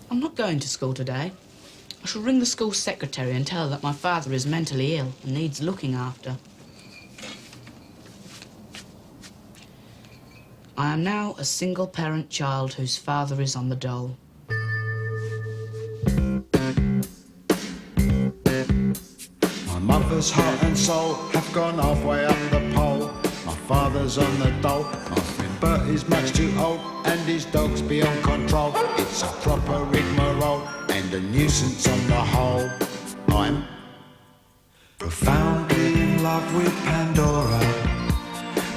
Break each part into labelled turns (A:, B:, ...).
A: I'm not going to school today. I shall ring the school secretary and tell her that my father is mentally ill and needs looking after. I am now a single-parent child whose father is on the dole.
B: My mother's heart and soul have gone halfway up the pole. My father's on the dole. My friend Bert is much too old, and his dog's beyond control. It's a proper rigmarole and a nuisance on the whole. I'm profoundly in love with Pandora.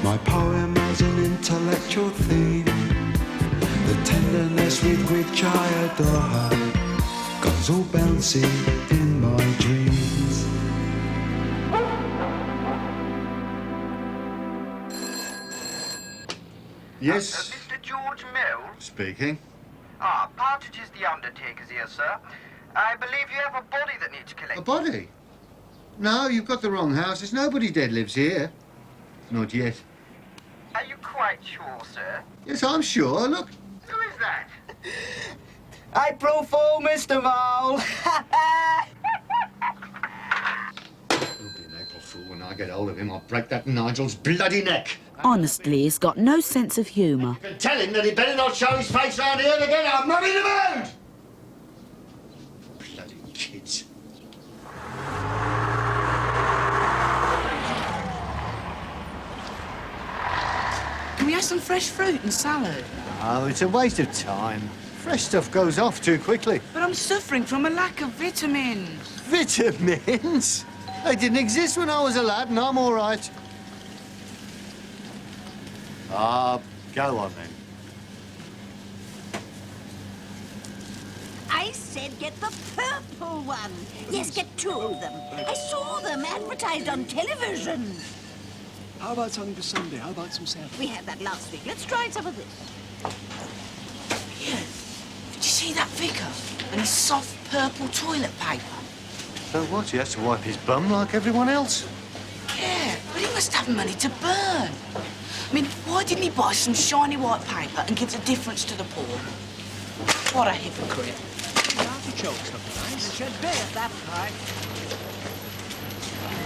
B: My poem has an intellectual theme. The tenderness with which I adore her goes all bouncy in my dreams. Yes?
C: Mr. George Mills?
B: Speaking.
C: Partridge is the undertaker's here, sir. I believe you have a body that needs collecting.
B: A body? No, you've got the wrong house. There's nobody dead lives here. Not yet.
C: Are you quite sure, sir?
B: Yes, I'm sure. Look.
C: Who is that?
A: April Fool, Mr. Mole!
B: He'll be an April Fool when I get hold of him. I'll break that Nigel's bloody neck.
D: Honestly, he's got no sense of humour.
B: You can tell him that he better not show his face round here again. I'm not in the mood! Bloody kids.
A: Can we have some fresh fruit and salad?
B: Oh, it's a waste of time. Fresh stuff goes off too quickly.
A: But I'm suffering from a lack of vitamins.
B: Vitamins? They didn't exist when I was a lad, and I'm all right. Go on then.
E: I said get the purple one. Yes, get 2 of them. I saw them advertised on television.
F: How about something for Sunday? How about some salad?
E: We had that last week. Let's try some of this.
A: Yeah. Did you see that vicar? And his soft purple toilet paper?
B: So what? He has to wipe his bum like everyone else?
A: Yeah, but he must have money to burn. I mean, why didn't he buy some shiny white paper and give the difference to the poor? What a hypocrite.
F: The artichokes look nice.
E: Should be at that price.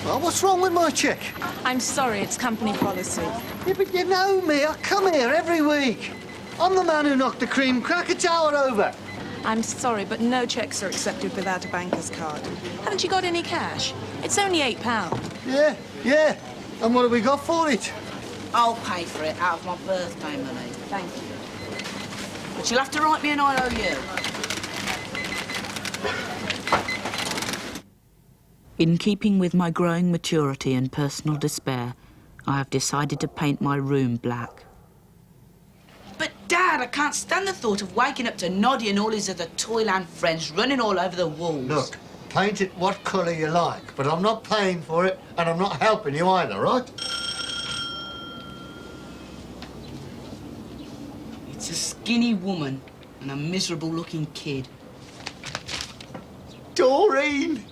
B: Well, what's wrong with my cheque?
G: I'm sorry, it's company policy.
B: Yeah, but you know me. I come here every week. I'm the man who knocked the cream cracker tower over.
G: I'm sorry, but no cheques are accepted without a banker's card. Haven't you got any cash? It's only £8.
B: Yeah. And what have we got for it?
A: I'll pay for it out of my birthday money.
G: Thank you.
A: But you'll have to write me an IOU. In keeping with my growing maturity and personal despair, I have decided to paint my room black. But, Dad, I can't stand the thought of waking up to Noddy and all his other Toyland friends running all over the walls.
B: Look, paint it what colour you like, but I'm not paying for it, and I'm not helping you either, right?
A: It's a skinny woman and a miserable-looking kid.
B: Doreen!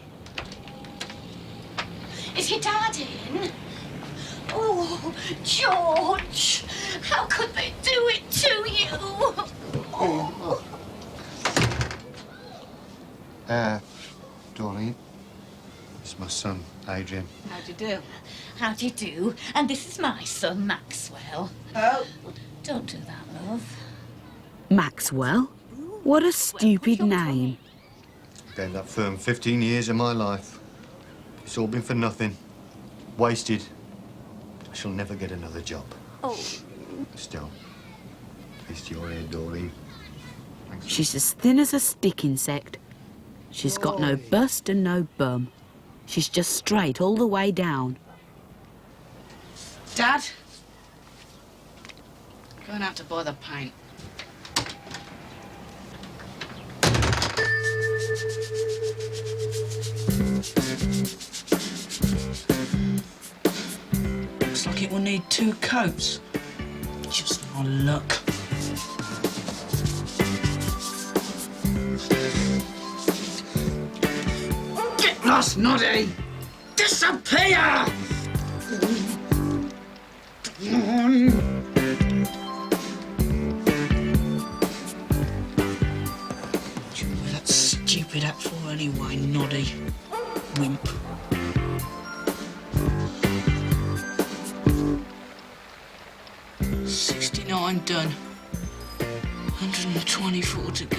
E: Is your dad in? Oh, George, how could they do it to you?
B: Doreen, it's my son, Adrian.
A: How'd you do?
E: How do you do? And this is my son, Maxwell.
A: Oh.
E: Don't do that, love.
D: Maxwell? What a stupid name.
B: Been that firm 15 years of my life. It's all been for nothing. Wasted. I shall never get another job.
E: Oh.
B: Still, at least you're here, Doreen. Thanks.
D: She's as thin as a stick insect. She's got no bust and no bum. She's just straight all the way down.
A: Dad? Going out to buy the paint. Looks like it will need 2 coats. Just my luck. Get lost, Noddy! Disappear! Come on. be that for anyway, noddy? Wimp. $69 done. 124 to go.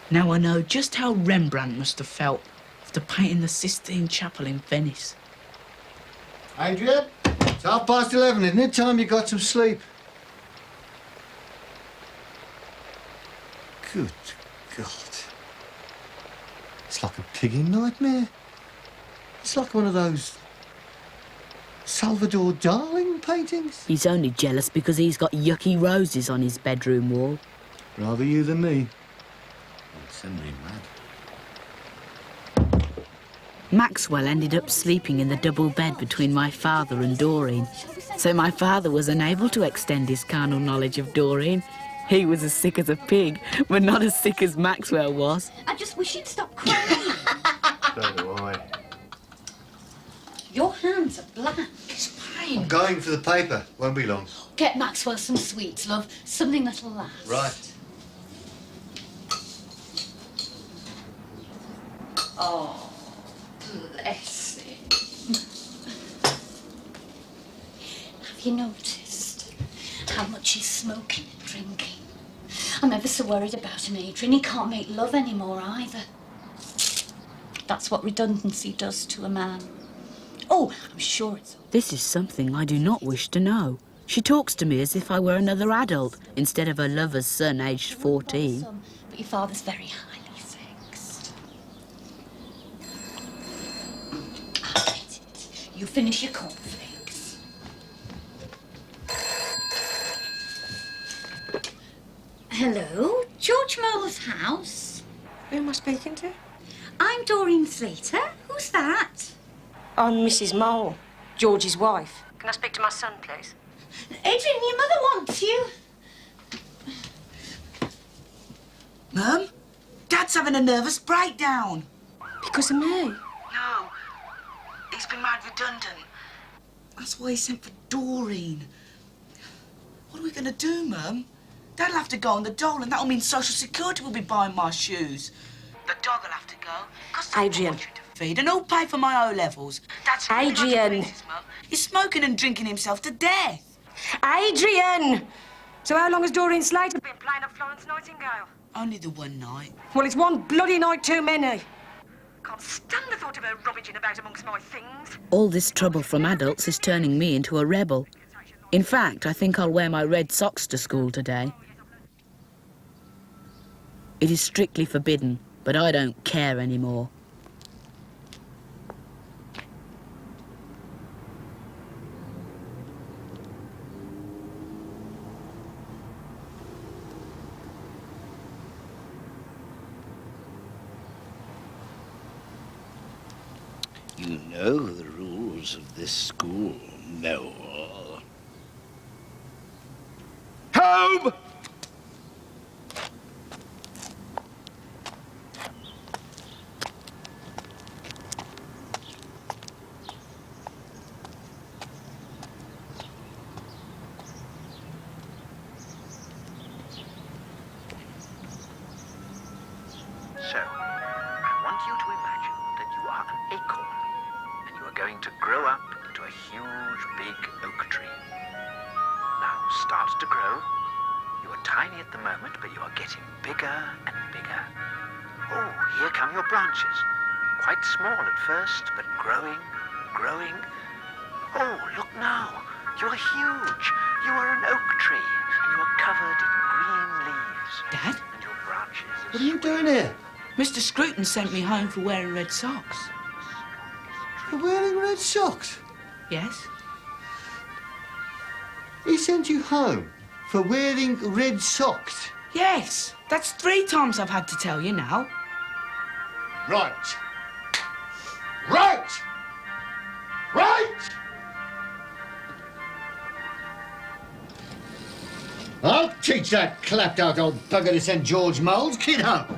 A: Now I know just how Rembrandt must have felt after painting the Sistine Chapel in Venice.
B: Adrian, it's 11:30, isn't it? Time you got some sleep. Good God. It's like a piggy nightmare. It's like one of those Salvador Dali paintings.
D: He's only jealous because he's got yucky roses on his bedroom wall.
B: Rather you than me. Send me mad.
D: Maxwell ended up sleeping in the double bed between my father and Doreen. So my father was unable to extend his carnal knowledge of Doreen. He was as sick as a pig, but not as sick as Maxwell was.
E: I just wish you'd stop crying.
B: So do I.
E: Your hands are black.
A: It's pain.
B: I'm going for the paper. Won't be long.
E: Get Maxwell some sweets, love. Something that'll last.
B: Right.
E: Oh, bless him. Have you noticed how much he's smoking and drinking? I'm ever so worried about him, Adrian. He can't make love anymore either. That's what redundancy does to a man. Oh, I'm sure it's...
D: This is something I do not wish to know. She talks to me as if I were another adult, instead of her lover's son aged 14.
E: But your father's very highly sexed. I'll get it. You finish your cornflakes. Hello, George Mole's house.
H: Who am I speaking to?
E: I'm Doreen Slater. Who's that?
H: I'm Mrs. Mole, George's wife. Can I speak to my son, please?
E: Adrian, your mother wants you.
A: Mum, Dad's having a nervous breakdown.
H: Because of me?
A: No, he's been made redundant. That's why he sent for Doreen. What are we going to do, Mum? Dad'll have to go on the dole, and that'll mean Social Security will be buying my shoes. The dog will have to go.
H: Adrian.
A: To feed, and who'll pay for my O-levels? Dad's
H: Adrian.
A: He's smoking and drinking himself to death.
H: Adrian! So how long has Doreen Slater been playing up Florence Nightingale?
A: Only the one night.
H: Well, it's one bloody night too many. Can't stand the thought of her rummaging about amongst my things.
D: All this trouble from adults is turning me into a rebel. In fact, I think I'll wear my red socks to school today. It is strictly forbidden, but I don't care anymore.
I: You know the rules of this school, Noel. Home!
C: So, I want you to imagine that you are an acorn, and you are going to grow up into a huge, big oak tree. Now, start to grow. You are tiny at the moment, but you are getting bigger and bigger. Oh, here come your branches. Quite small at first, but growing, growing. Oh, look now. You are huge. You are an oak tree, and you are covered in green leaves.
A: Dad?
C: And your branches are
B: What are you doing here?
A: Mr. Scruton sent me home for wearing red socks.
B: You're wearing red socks?
A: Yes?
B: He sent you home for wearing red socks?
A: Yes. That's 3 times I've had to tell you now.
B: Right. Right! Right! I'll teach that clapped-out old bugger to send George Moles. Kid up.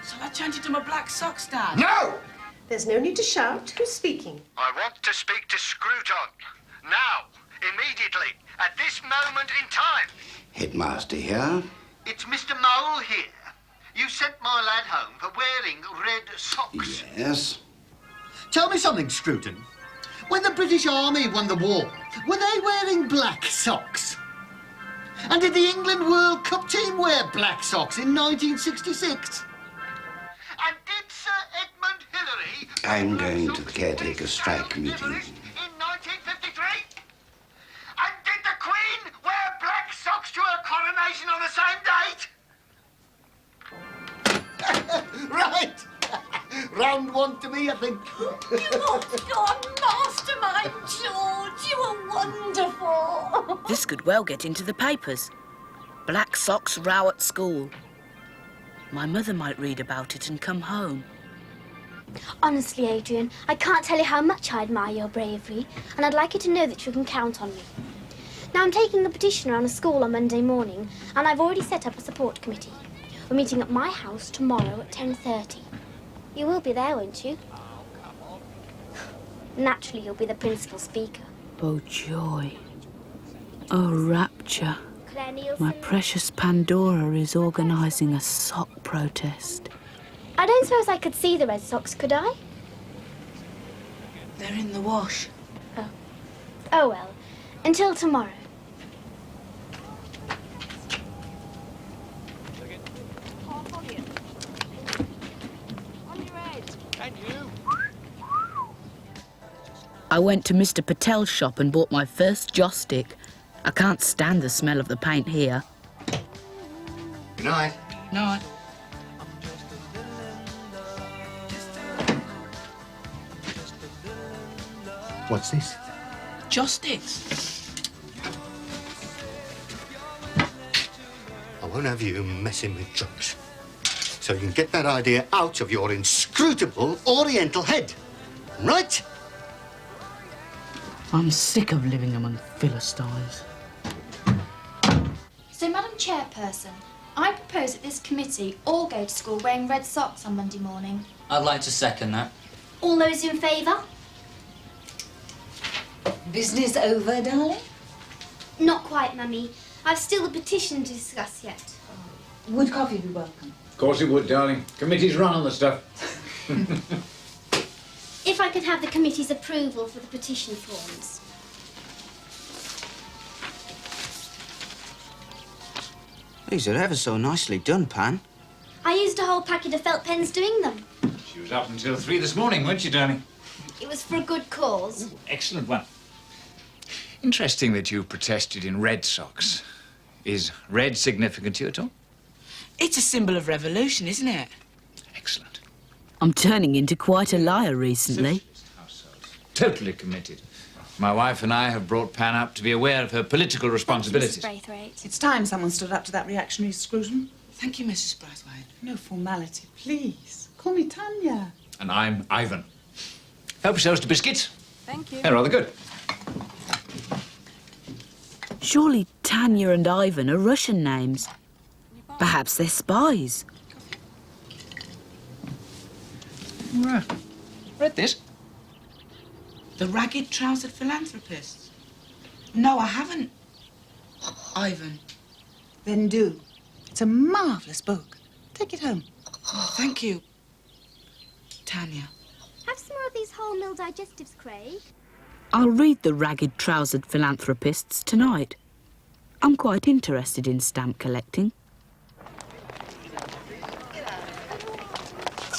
A: So I change it to my black socks, Dad?
C: No!
H: There's no need to shout. Who's speaking?
C: I want to speak to Scruton. Now. Immediately. At this moment in time.
I: Headmaster here.
C: It's Mr. Mole here. You sent my lad home for wearing red socks.
I: Yes.
J: Tell me something, Scruton. When the British Army won the war, were they wearing black socks? And did the England World Cup team wear black socks in 1966?
C: And did Sir Edmund Hillary...
I: I'm going to the caretaker strike meeting.
C: ...in 1953? And did the Queen wear black socks to her coronation on the same date?
J: Right! Round one to me, I think.
E: You are mastermind, George. You are wonderful.
D: This could well get into the papers. Black socks row at school. My mother might read about it and come home.
K: Honestly, Adrian, I can't tell you how much I admire your bravery, and I'd like you to know that you can count on me. Now, I'm taking a petition around a school on Monday morning, and I've already set up a support committee. We're meeting at my house tomorrow at 10:30. You will be there, won't you? Naturally, you'll be the principal speaker.
D: Oh, joy. Oh, rapture.
K: Claire Nielsen.
D: My precious Pandora is organising a sock protest.
K: I don't suppose I could see the red socks, could I?
A: They're in the wash.
K: Oh, well. Until tomorrow.
D: I went to Mr. Patel's shop and bought my first joss stick. I can't stand the smell of the paint here.
J: Good night.
A: No,
J: What's this?
A: joss sticks.
J: I won't have you messing with drugs. So you can get that idea out of your inscrutable Oriental head. Right?
A: I'm sick of living among Philistines.
K: So, Madam Chairperson, I propose that this committee all go to school wearing red socks on Monday morning.
L: I'd like to second that.
K: All those in favour?
H: Business over, darling?
K: Not quite, Mummy. I've still a petition to discuss yet.
H: Would coffee be welcome?
F: Of course it would, darling. Committee's run on the stuff.
K: If I could have the committee's approval for the petition forms.
L: These are ever so nicely done, Pan.
K: I used a whole packet of felt pens doing them.
F: She was up until 3 this morning, weren't you, darling?
K: It was for a good cause.
F: Excellent one. Interesting that you protested in red socks. Is red significant to you at all?
A: It's a symbol of revolution, isn't it?
F: Excellent.
D: I'm turning into quite a liar recently.
F: Totally committed. My wife and I have brought Pan up to be aware of her political responsibilities.
K: Mrs. Braithwaite.
H: It's time someone stood up to that reactionary Scruton.
A: Thank you, Mrs. Braithwaite.
H: No formality, please. Call me Tanya.
F: And I'm Ivan. Help yourselves to biscuits.
G: Thank you.
F: They're rather good.
D: Surely Tanya and Ivan are Russian names. Perhaps they're spies.
F: Read this?
A: The ragged-trousered philanthropists. No, I haven't. Ivan.
H: Then do. It's a marvellous book. Take it home.
A: Oh, thank you, Tanya.
K: Have some more of these wholemeal digestives, Craig.
D: I'll read the ragged-trousered philanthropists tonight. I'm quite interested in stamp collecting.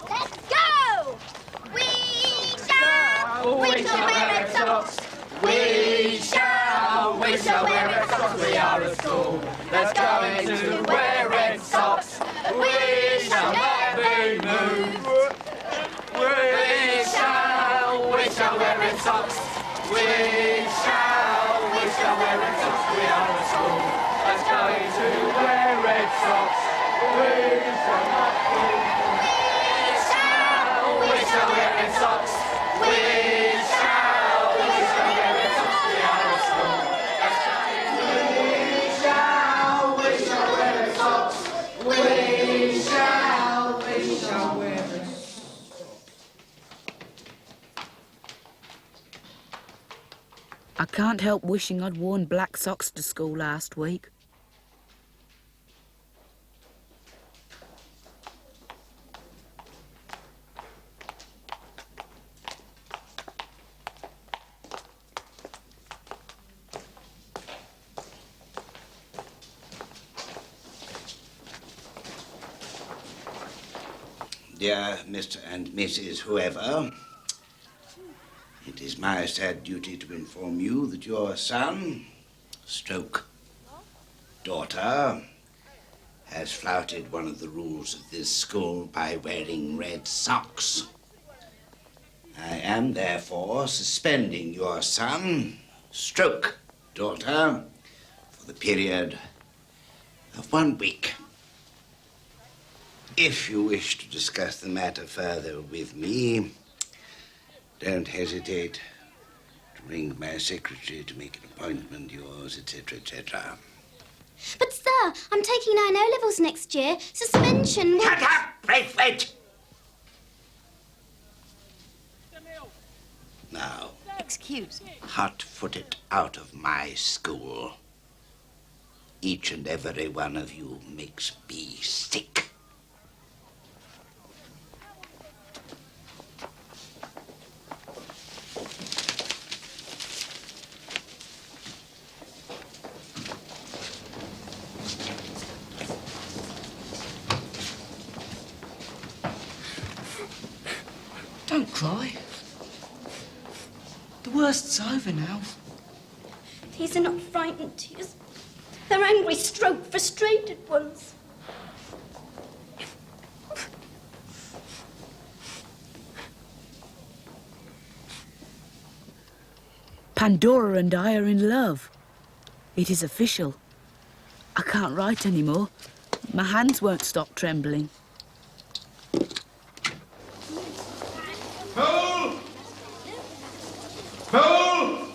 K: Let's go! We shall wear red socks. We shall wear red socks. We are at school. Let's go into wear red socks. We shall not be moved. We shall wear red socks. We shall wear red socks. We are at school. Let's go into wear red socks. We shall not be moved. We shall wear red socks. We shall wear red socks. We are at school. Let's go into we shall wear red socks. We shall wear red socks.
D: can't help wishing I'd worn black socks to school last week.
I: Dear Mr. and Mrs. Whoever, it is my sad duty to inform you that your son, stroke daughter, has flouted one of the rules of this school by wearing red socks. I am therefore suspending your son, stroke daughter, for the period of 1 week. If you wish to discuss the matter further with me, don't hesitate to ring my secretary to make an appointment, yours, etc., etc.
K: But, sir, I'm taking 9 O-levels next year. Suspension...
I: Shut up, Braithwaite! Now,
M: Excuse me.
I: hot-foot it out of my school. Each and every one of you makes me sick.
A: Don't cry. The worst's over now.
K: These are not frightened tears. They're angry, stroke, frustrated ones.
D: Pandora and I are in love. It is official. I can't write anymore. My hands won't stop trembling.
B: Paul! Paul!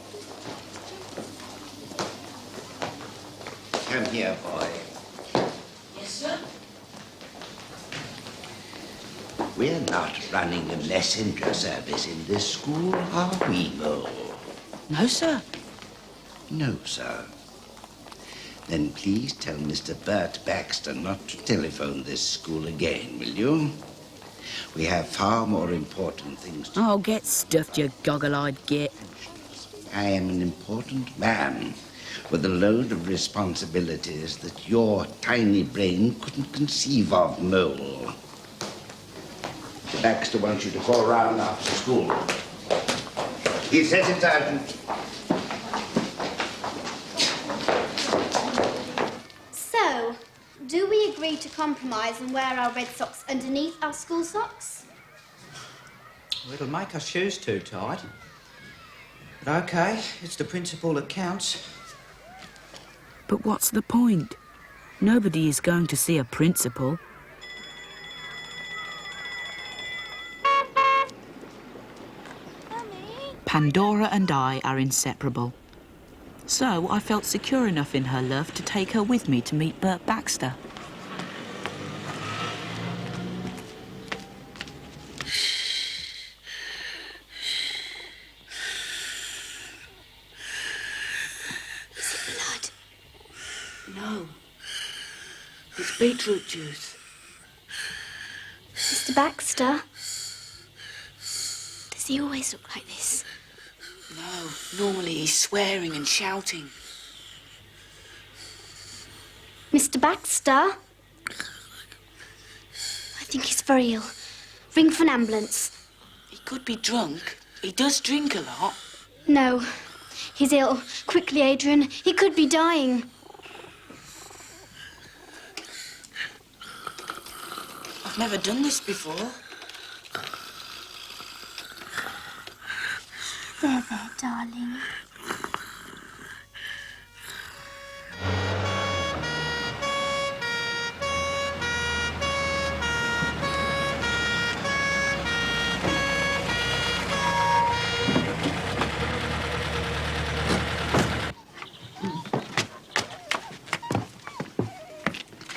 I: Come here, boy.
A: Yes, sir?
I: We're not running a messenger service in this school, are we, Mole?
A: No, sir.
I: No, sir. Then please tell Mr. Bert Baxter not to telephone this school again, will you? We have far more important things to...
D: Oh, get stuffed, you goggle-eyed git.
I: I am an important man with a load of responsibilities that your tiny brain couldn't conceive of, Mole. Mr. Baxter wants you to call round after school. He says it's urgent.
K: So, do we agree to compromise and wear our red socks underneath our school socks?
L: Well, it'll make our shoes too tight. But OK, it's the principle that counts.
D: But what's the point? Nobody is going to see a principal. Pandora and I are inseparable. So I felt secure enough in her love to take her with me to meet Bert Baxter.
A: Is it blood? No. It's beetroot juice.
K: Mr. Baxter? Does he always look like this?
A: No, normally he's swearing and shouting.
K: Mr. Baxter? I think he's very ill. Ring for an ambulance.
A: He could be drunk. He does drink a lot.
K: No, he's ill. Quickly, Adrian. He could be dying.
A: I've never done this before.
K: There, darling.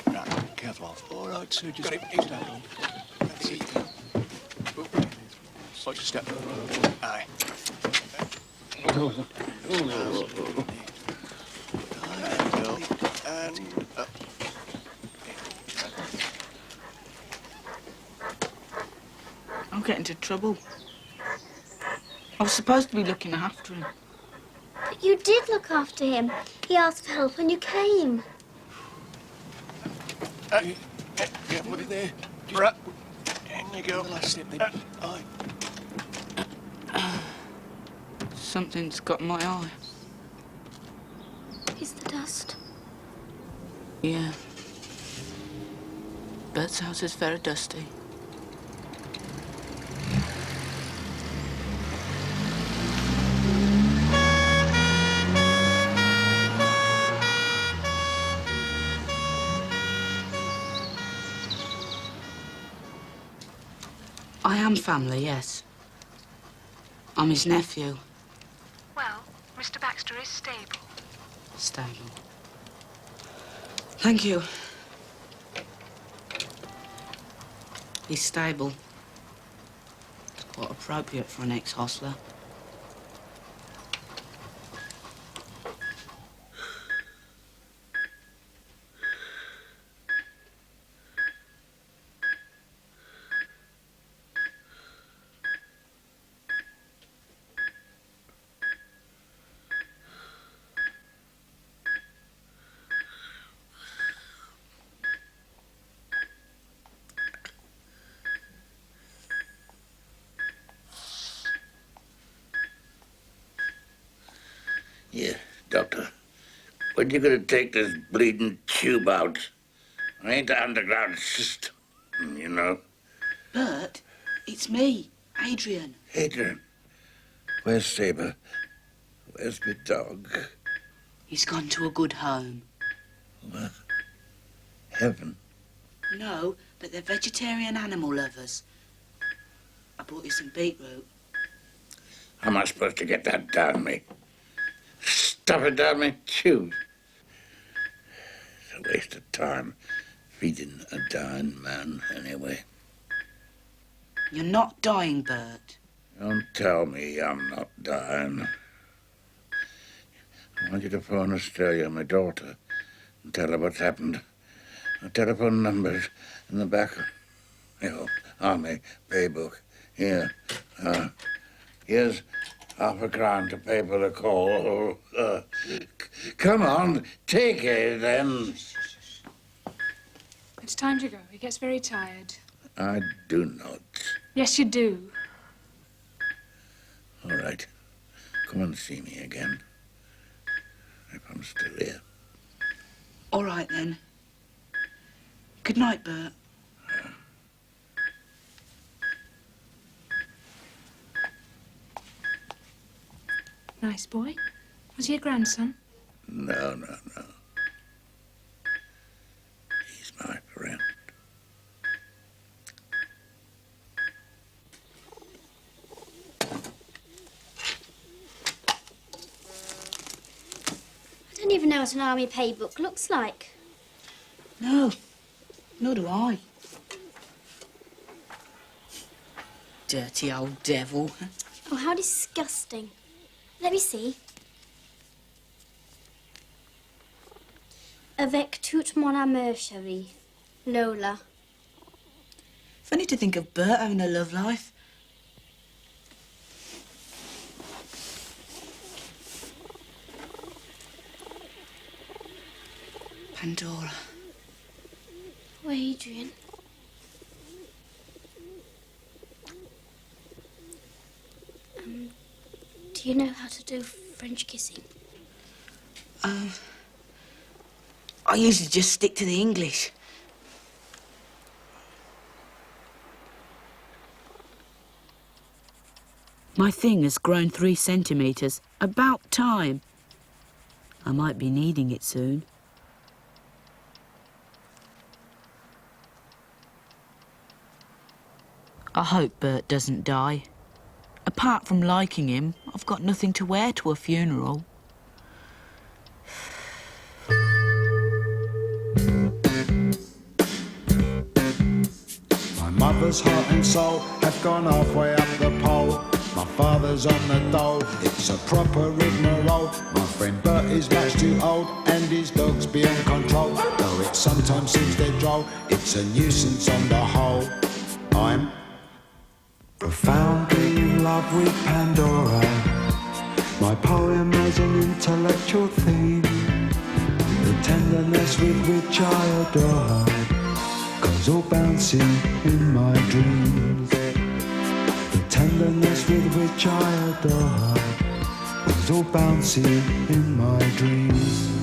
C: Right, careful. All right, so just... Got it. Ease down. That's it. Watch your step. Aye.
A: I'll get into trouble. I was supposed to be looking after him.
K: But you did look after him. He asked for help and you came.
M: Yeah, put it there. Right. There you go. Last step then.
A: Something's got my eye.
K: Is the dust?
A: Yeah. Bert's house is very dusty. I am family, yes. I'm his nephew.
G: Well, Mr. Baxter is stable.
A: Stable. Thank you. He's stable. It's quite appropriate for an ex-hostler.
I: Yeah, Doctor. When you gonna take this bleeding tube out? I ain't the underground system, you know.
A: Bert, it's me, Adrian.
I: Adrian, where's Sabre? Where's my dog?
A: He's gone to a good home.
I: What? Heaven?
A: No, but they're vegetarian animal lovers. I brought you some beetroot.
I: How am I supposed to get that down me? Stuff it down my tube. It's a waste of time feeding a dying man, anyway.
A: You're not dying, Bert.
I: Don't tell me I'm not dying. I want you to phone Australia, my daughter, and tell her what's happened. Her telephone number's in the back of your army pay book. Here. Here's £50 to pay for the call. Come on, take it then.
N: It's time to go. He gets very tired.
I: I do not.
N: Yes, you do.
I: All right. Come and see me again. If I'm still here.
A: All right, then. Good night, Bert.
N: Nice boy. Was he a grandson?
I: No. He's my friend.
K: I don't even know what an army pay book looks like.
A: No, nor do I. Dirty old devil.
K: Oh, how disgusting. Let me see. Avec toute mon amour, chérie. Lola.
A: Funny to think of Bert having a love life. Pandora.
K: Oh, Adrian. Do you know how to do French kissing?
A: I usually just stick to the English. My thing has grown 3 centimetres. About time. I might be needing it soon. I hope Bert doesn't die. Apart from liking him, I've got nothing to wear to a funeral.
B: My mother's heart and soul have gone halfway up the pole. My father's on the dole, it's a proper rigmarole. My friend Bert is much too old, and his dog's beyond control. Though it sometimes seems dead droll, it's a nuisance on the whole. I'm
O: profoundly in love with Pandora. My poem has an intellectual theme. The tenderness with which I adore her goes all bouncing in my dreams. The tenderness with which I adore her goes all bouncing in my dreams.